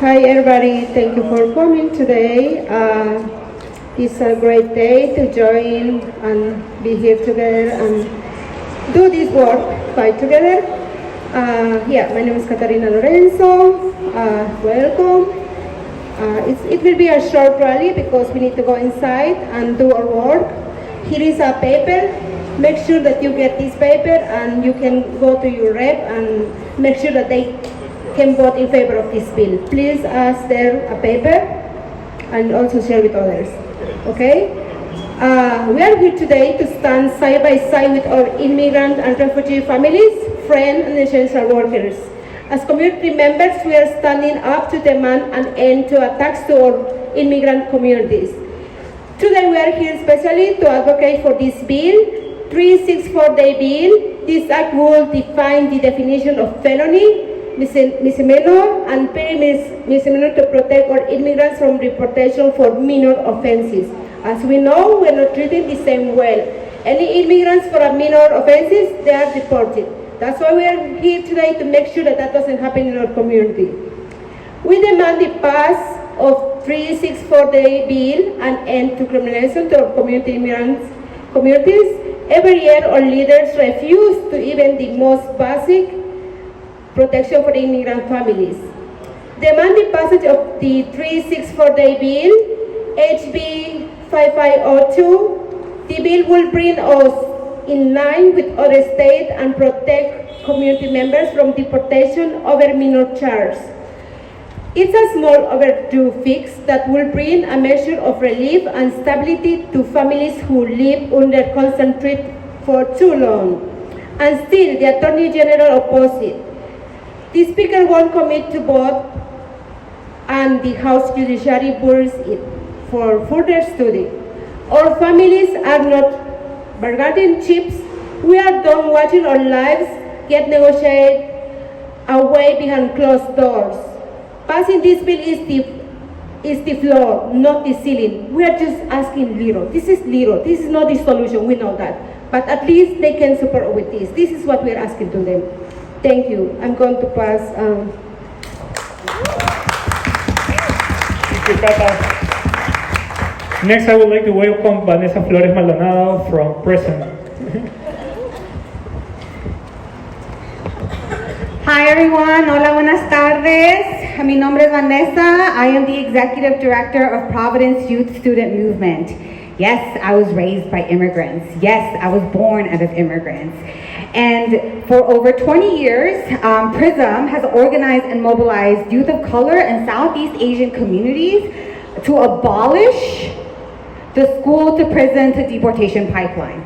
Hi everybody, thank you for coming today. It's a great day to join and be here together and do this work, fight together. My name is Catarina Lorenzo. Welcome. It will be a short rally because we need to go inside and do our work. Here is a paper. Make sure that you get this paper and you can go to your rep and make sure that they can vote in favor of this bill. Please ask them a paper and also share with others. Okay? We are here today to stand side by side with our immigrant and refugee families, friends, and essential workers. As community members, we are standing up to demand an end to attacks to our immigrant communities. Today we are here especially to advocate for this bill, 364-day bill. This act will define the definition of felony, misdemeanor, and misdemeanor to protect our immigrants from deportation for minor offenses. As we know, we are not treated the same way. Any immigrants for a minor offenses, they are deported. That's why we are here today, to make sure that that doesn't happen in our community. We demand the pass of 364-day bill and end to criminalization to our communities. Every year, our leaders refuse to even the most basic protection for immigrant families. Demand the passage of the 364-day bill, HB 5502. The bill will bring us in line with other states and protect community members from deportation over minor charges. It's a small overdue fix that will bring a measure of relief and stability to families who live under constant threat for too long. And still, the Attorney General opposed it. The Speaker won't commit to vote, and the House Judiciary buries it for further study. Our families are not bargaining chips. We are done watching our lives get negotiated away behind closed doors. Passing this bill is the floor, not the ceiling. We are just asking little. This is little. This is not the solution. We know that. But at least they can support with this. This is what we are asking to them. Thank you. I'm going to pass. Thank you, Cata. Next, I would like to welcome Vanessa Flores Maldonado from Prison. Hi everyone, hola, buenas tardes. Mi nombre es Vanessa. I am the Executive Director of Providence Youth Student Movement. Yes, I was raised by immigrants. Yes, I was born out of immigrants. And for over 20 years, PRISM has organized and mobilized youth of color and Southeast Asian communities to abolish the school to prison to deportation pipeline.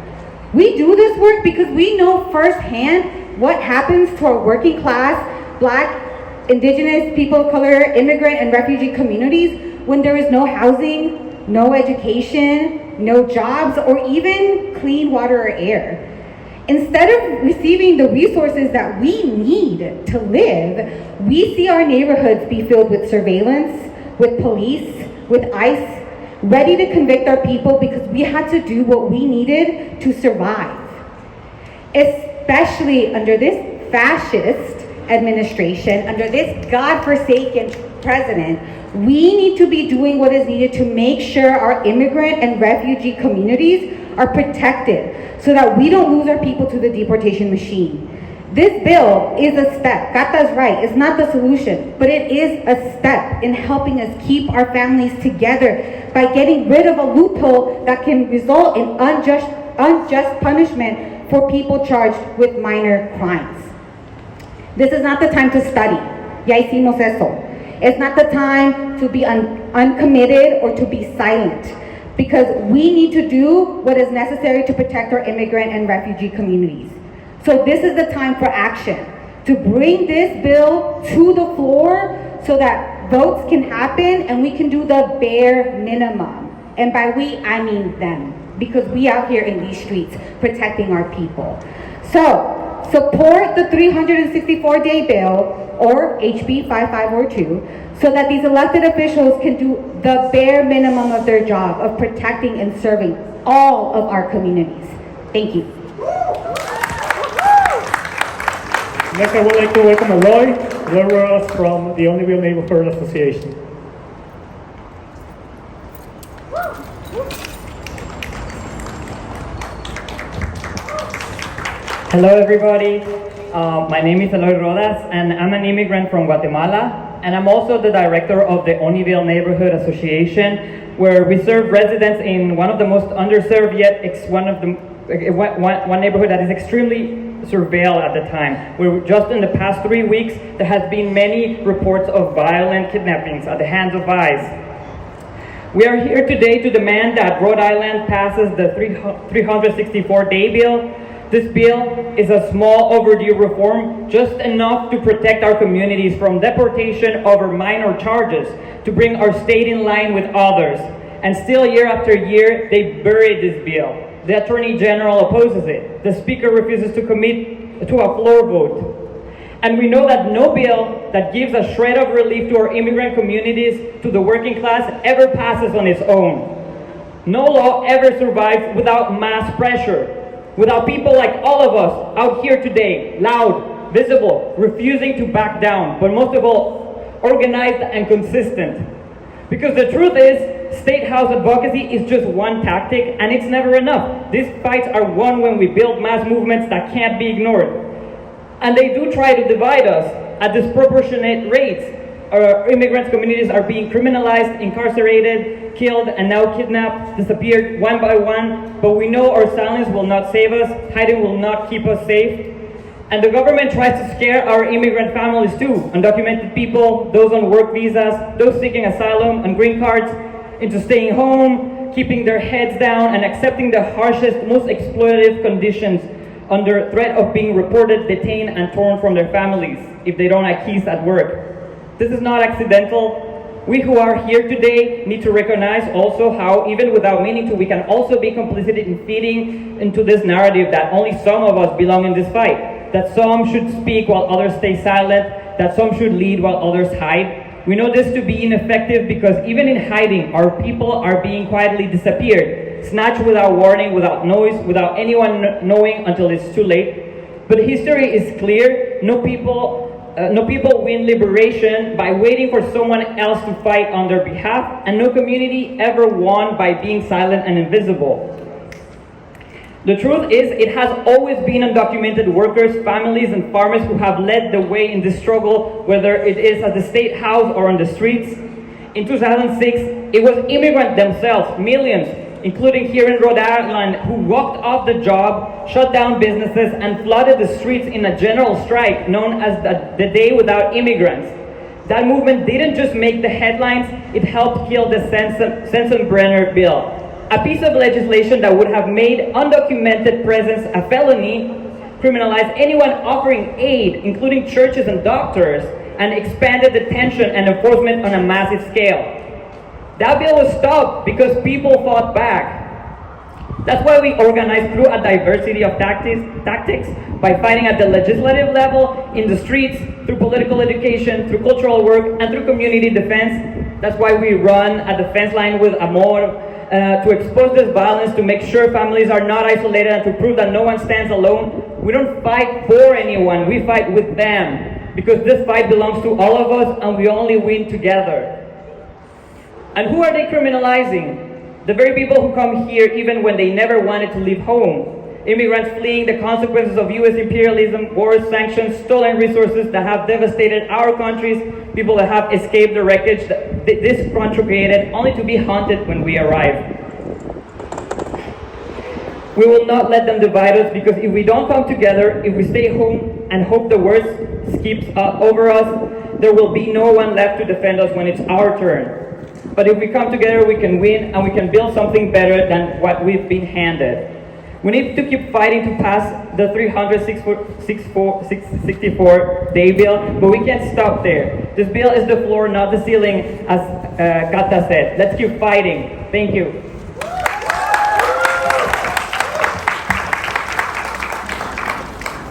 We do this work because we know firsthand what happens to our working class, Black, Indigenous, people of color, immigrant, and refugee communities when there is no housing, no education, no jobs, or even clean water or air. Instead of receiving the resources that we need to live, we see our neighborhoods be filled with surveillance, with police, with ICE, ready to convict our people because we had to do what we needed to survive. Especially under this fascist administration, under this godforsaken president, we need to be doing what is needed to make sure our immigrant and refugee communities are protected so that we don't lose our people to the deportation machine. This bill is a step. Gata's right, it's not the solution, but it is a step in helping us keep our families together by getting rid of a loophole that can result in unjust punishment for people charged with minor crimes. This is not the time to study. Ya hicimos eso. It's not the time to be uncommitted or to be silent, because we need to do what is necessary to protect our immigrant and refugee communities. So this is the time for action, to bring this bill to the floor so that votes can happen and we can do the bare minimum. And by we, I mean them, because we out here in these streets protecting our people. So support the 364-day bill, or HB 5502, so that these elected officials can do the bare minimum of their job of protecting and serving all of our communities. Thank you. Next, I would like to welcome Roy Lloyd Rodas from the Onyville Neighborhood Association. Hello everybody, my name is Lloyd Rodas and I'm an immigrant from Guatemala, and I'm also the director of the Onyville Neighborhood Association, where we serve residents in one of the most underserved yet one neighborhood that is extremely surveilled at the time, where just in the past 3 weeks there has been many reports of violent kidnappings at the hands of ICE. We are here today to demand that Rhode Island passes the 364-day bill. This bill is a small overdue reform, just enough to protect our communities from deportation over minor charges, to bring our state in line with others. And still, year after year, they bury this bill. The Attorney General opposes it. The Speaker refuses to commit to a floor vote. And we know that no bill that gives a shred of relief to our immigrant communities, to the working class, ever passes on its own. No law ever survives without mass pressure. Without people like all of us out here today, loud, visible, refusing to back down, but most of all, organized and consistent. Because the truth is, State House advocacy is just one tactic, and it's never enough. These fights are won when we build mass movements that can't be ignored. And they do try to divide us at disproportionate rates. Our immigrant communities are being criminalized, incarcerated, killed, and now kidnapped, disappeared one by one. But we know our silence will not save us, hiding will not keep us safe. And the government tries to scare our immigrant families too, undocumented people, those on work visas, those seeking asylum and green cards, into staying home, keeping their heads down, and accepting the harshest, most exploitative conditions under threat of being reported, detained, and torn from their families if they don't acquiesce at work. This is not accidental. We who are here today need to recognize also how, even without meaning to, we can also be complicit in feeding into this narrative that only some of us belong in this fight, that some should speak while others stay silent, that some should lead while others hide. We know this to be ineffective because even in hiding, our people are being quietly disappeared, snatched without warning, without noise, without anyone knowing until it's too late. But history is clear. No people win liberation by waiting for someone else to fight on their behalf, and no community ever won by being silent and invisible. The truth is, it has always been undocumented workers, families, and farmers who have led the way in this struggle, whether it is at the State House or on the streets. In 2006, it was immigrants themselves, millions, including here in Rhode Island, who walked off the job, shut down businesses, and flooded the streets in a general strike known as the Day Without Immigrants. That movement didn't just make the headlines, it helped kill the Sensenbrenner bill, a piece of legislation that would have made undocumented presence a felony, criminalized anyone offering aid, including churches and doctors, and expanded detention and enforcement on a massive scale. That bill was stopped because people fought back. That's why we organized through a diversity of tactics, by fighting at the legislative level, in the streets, through political education, through cultural work, and through community defense. That's why we run a defense line with Amor, to expose this violence, to make sure families are not isolated, and to prove that no one stands alone. We don't fight for anyone, we fight with them, because this fight belongs to all of us, and we only win together. And who are they criminalizing? The very people who come here even when they never wanted to leave home. Immigrants fleeing the consequences of US imperialism, wars, sanctions, stolen resources that have devastated our countries, people that have escaped the wreckage that this country created, only to be haunted when we arrive. We will not let them divide us, because if we don't come together, if we stay home and hope the worst skips over us, there will be no one left to defend us when it's our turn. But if we come together, we can win, and we can build something better than what we've been handed. We need to keep fighting to pass the 364-day bill, but we can't stop there. This bill is the floor, not the ceiling, as Kata said. Let's keep fighting. Thank you.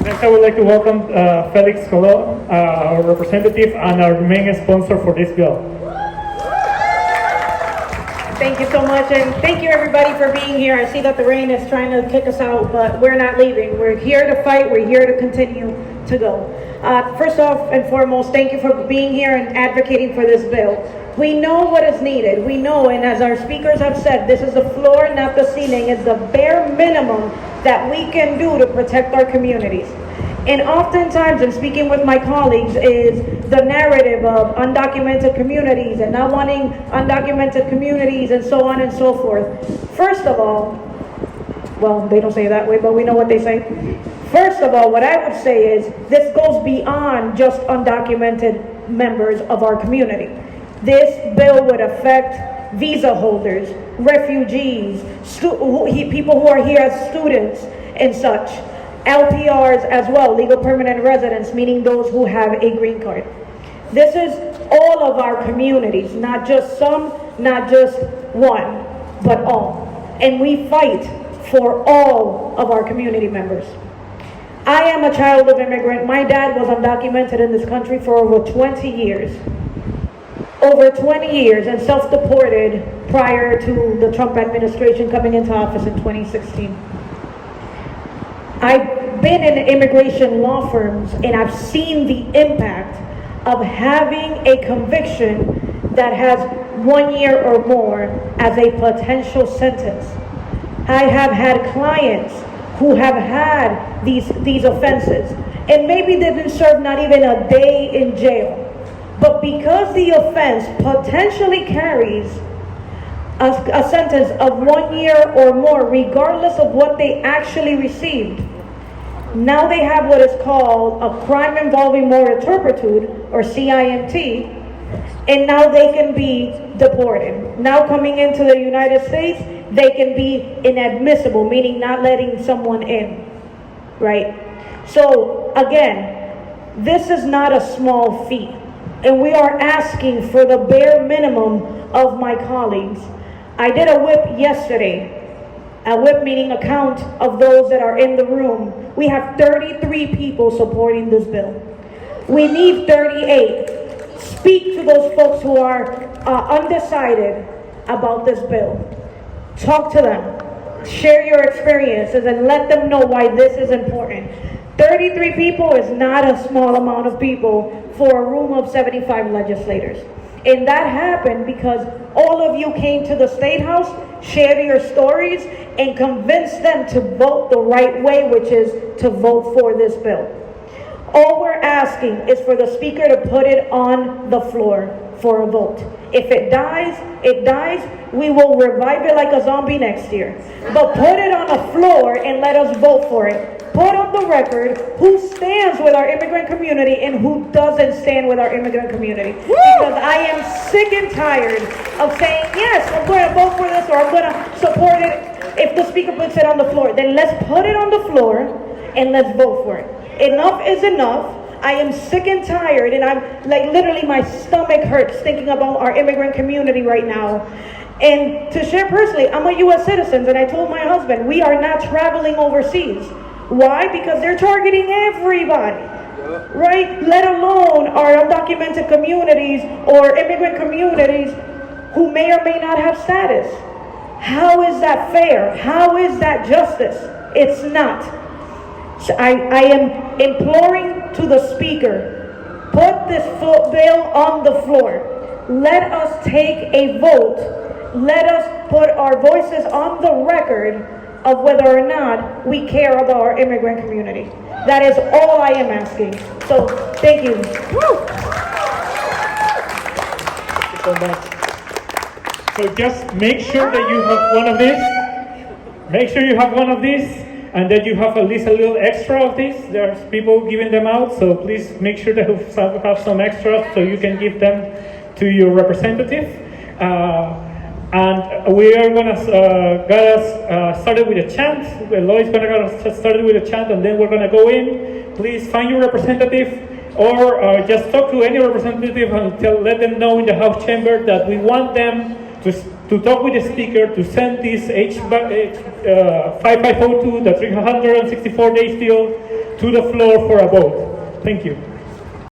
Next, I would like to welcome Felix Colo, our representative and our main sponsor for this bill. Thank you so much, and thank you everybody for being here. I see that the rain is trying to kick us out, but we're not leaving. We're here to fight. We're here to continue to go. First off and foremost, thank you for being here and advocating for this bill. We know what is needed. We know, and as our speakers have said, this is the floor, not the ceiling. It's the bare minimum that we can do to protect our communities. And oftentimes, in speaking with my colleagues, is the narrative of undocumented communities and not wanting undocumented communities and so on and so forth. First of all, well, they don't say it that way, but we know what they say. First of all, what I would say is this goes beyond just undocumented members of our community. This bill would affect visa holders, refugees, people who are here as students and such. LPRs as well, legal permanent residents, meaning those who have a green card. This is all of our communities, not just some, not just one, but all. And we fight for all of our community members. I am a child of immigrant. My dad was undocumented in this country for over 20 years. Over 20 years, and self-deported prior to the Trump administration coming into office in 2016. I've been in immigration law firms and I've seen the impact of having a conviction that has 1 year or more as a potential sentence. I have had clients who have had these offenses and maybe they didn't serve not even a day in jail. But because the offense potentially carries a sentence of 1 year or more, regardless of what they actually received, now they have what is called a crime involving moral turpitude, or CIMT, and now they can be deported. Now coming into the United States, they can be inadmissible, meaning not letting someone in, right? So again, this is not a small feat. And we are asking for the bare minimum of my colleagues. I did a whip yesterday. A whip meaning a count of those that are in the room. We have 33 people supporting this bill. We need 38. Speak to those folks who are undecided about this bill. Talk to them. Share your experiences and let them know why this is important. 33 people is not a small amount of people for a room of 75 legislators. And that happened because all of you came to the State House, shared your stories, and convinced them to vote the right way, which is to vote for this bill. All we're asking is for the Speaker to put it on the floor for a vote. If it dies, it dies. We will revive it like a zombie next year. But put it on the floor and let us vote for it. Put on the record who stands with our immigrant community and who doesn't stand with our immigrant community. Because I am sick and tired of saying, yes, I'm going to vote for this or I'm going to support it. If the Speaker puts it on the floor, then let's put it on the floor and let's vote for it. Enough is enough. I am sick and tired, and I'm like literally my stomach hurts thinking about our immigrant community right now. And to share personally, I'm a U.S. citizen, and I told my husband, we are not traveling overseas. Why? Because they're targeting everybody, right? Let alone our undocumented communities or immigrant communities who may or may not have status. How is that fair? How is that justice? It's not. So I am imploring to the Speaker, put this bill on the floor. Let us take a vote. Let us put our voices on the record of whether or not we care about our immigrant community. That is all I am asking. So, thank you. Woo! So just make sure that you have one of these. Make sure you have one of these, and that you have at least a little extra of these. There's people giving them out, so please make sure that you have some extras so you can give them to your representative. And we are going to get us started with a chant. Lloyd's going to get us started with a chant, and then we're going to go in. Please find your representative, or just talk to any representative and let them know in the House chamber that we want them to talk with the Speaker to send this H5502, the 364 days bill, to the floor for a vote. Thank you.